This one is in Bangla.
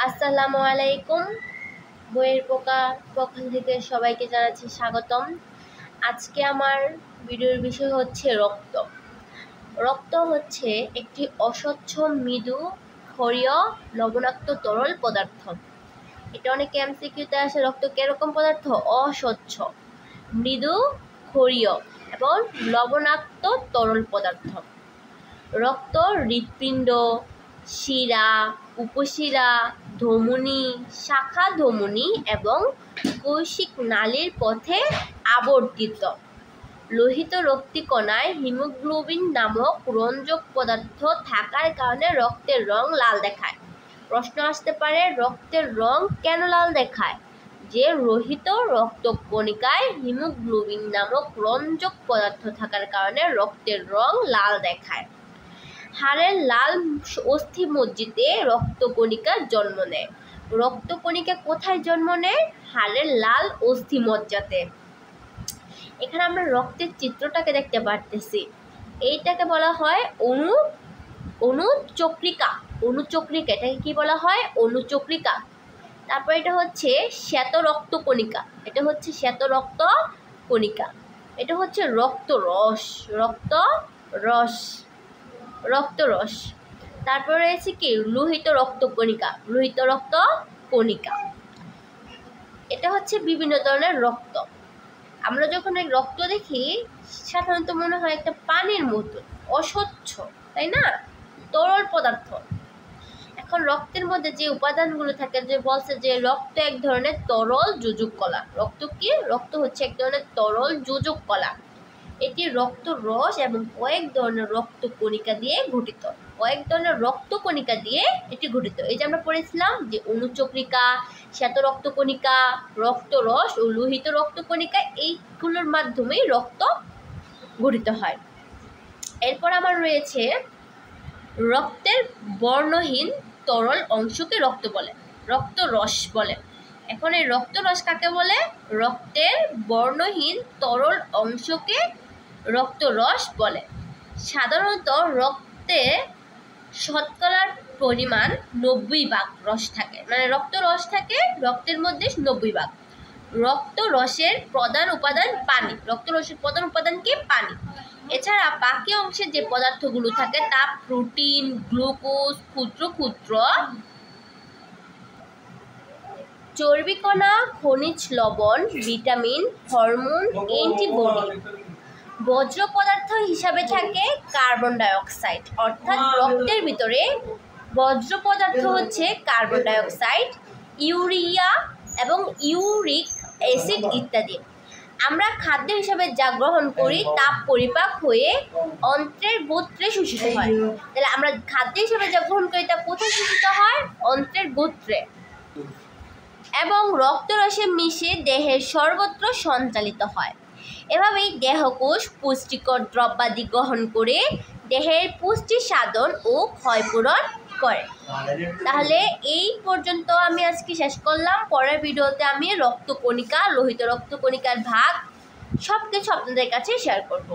আসসালামু আলাইকুম। বইয়ের পোকার পক্ষ থেকে সবাইকে জানাচ্ছি স্বাগতম। আজকে আমার ভিডিওর বিষয় হচ্ছে রক্ত। রক্ত হচ্ছে একটি অস্বচ্ছ, মৃদু, ক্ষারীয়, লবণাক্ত তরল পদার্থ। এটা অনেক এমসিকিউতে আসে। রক্ত কিরকম পদার্থ? অস্বচ্ছ, মৃদু, ক্ষারীয় এবং লবণাক্ত তরল পদার্থ। রক্ত হৃৎপিণ্ড, শিরা, উপশিরা, ধমনী, শাখা ধমনী এবং কৈশিক নালীর পথে আবর্তিত। লোহিত রক্তিকণায় হিমোগ্লোবিন নামক রঞ্জক পদার্থ থাকার কারণে রক্তের রং লাল দেখায়। প্রশ্ন আসতে পারে, রক্তের রং কেন লাল দেখায়? যে লোহিত রক্তকণিকায় হিমোগ্লোবিন নামক রঞ্জক পদার্থ থাকার কারণে রক্তের রং লাল দেখায়। হাড়ের লাল অস্থিমজ্জিতে রক্তকণিকা জন্ম নেয়। রক্তকণিকা কোথায় জন্ম নেয়? হাড়ের লাল অস্থিমজ্জাতে। এখানে আমরা রক্তের চিত্রটাকে দেখতে পারতেছি। এইটাকে বলা হয় অনুচক্রিকা। অনুচক্রিকা, এটাকে কি বলা হয়? অনুচক্রিকা। তারপর এটা হচ্ছে শ্বেত রক্তকণিকা। এটা হচ্ছে শ্বেত রক্তকণিকা। এটা হচ্ছে রক্তরস। রক্তরস। তারপর রয়েছে কি? লোহিত রক্তকণিকা। লোহিত রক্তকণিকা। এটা হচ্ছে বিভিন্ন ধরনের রক্ত। আমরা যখন এই রক্ত দেখি সাধারণত মনে হয় একটা পানির মতো, অস্বচ্ছ, তাই না? তরল পদার্থ। এখন রক্তের মধ্যে যে উপাদানগুলো থাকে, যে বলছে যে রক্ত এক ধরনের তরল যোজক কলা। রক্ত কি? রক্ত হচ্ছে এক ধরনের তরল যোজক কলা। এটি রক্ত রস এবং কয়েক ধরনের রক্তকণিকা দিয়ে গঠিত। এটি গঠিত। এই যে আমরা পড়েছিলাম যে অনুচক্রিকা, শ্বেত রক্তকণিকা, রক্তরস ও লোহিত রক্তকণিকা, এইগুলোর মাধ্যমেই রক্ত গঠিত হয়। এরপর আমার রয়েছে রক্তের বর্ণহীন তরল অংশকে রক্তরস বলে। এখন এই রক্তরস কাকে বলে? রক্তের বর্ণহীন তরল অংশকে রক্তরস বলে। সাধারণত রক্তে শতকরার পরিমাণ 90% রস থাকে, মানে রক্তরস থাকে রক্তের মধ্যে 90%। রক্তরসের প্রধান উপাদান পানি। রক্তরসের প্রধান উপাদান কি? পানি। এছাড়া বাকি অংশে যে পদার্থগুলো থাকে তা প্রোটিন, গ্লুকোজ, ক্ষুদ্র ক্ষুদ্র চর্বিকণা, খনিজ লবণ, ভিটামিন, হরমোন, অ্যান্টিবডি। বজ্র পদার্থ হিসাবে থাকে কার্বন ডাইঅক্সাইড। অর্থাৎ রক্তের ভিতরে বজ্র পদার্থ হচ্ছে কার্বন ডাইঅক্সাইড, ইউরিয়া এবং ইউরিক অ্যাসিড ইত্যাদি। আমরা খাদ্য হিসাবে যা গ্রহণ করি তা পরিপাক হয়ে অন্ত্রের গোত্রে শোষিত হয়। তাহলে আমরা খাদ্য হিসাবে যা গ্রহণ করি তা কোথায় শোষিত হয়? অন্ত্রের গোত্রে। এবং রক্তরসে মিশে দেহের সর্বত্র সঞ্চালিত হয়। এভাবেই দেহকোষ পুষ্টিকর দ্রব্যাদি গ্রহণ করে দেহের পুষ্টি সাধন ও ক্ষয়পূরণ করে। তাহলে এই পর্যন্ত আমি আজকে শেষ করলাম। পরের ভিডিওতে আমি রক্তকণিকা, লোহিত রক্তকণিকার ভাগ সব কিছু আপনাদের কাছে শেয়ার করব।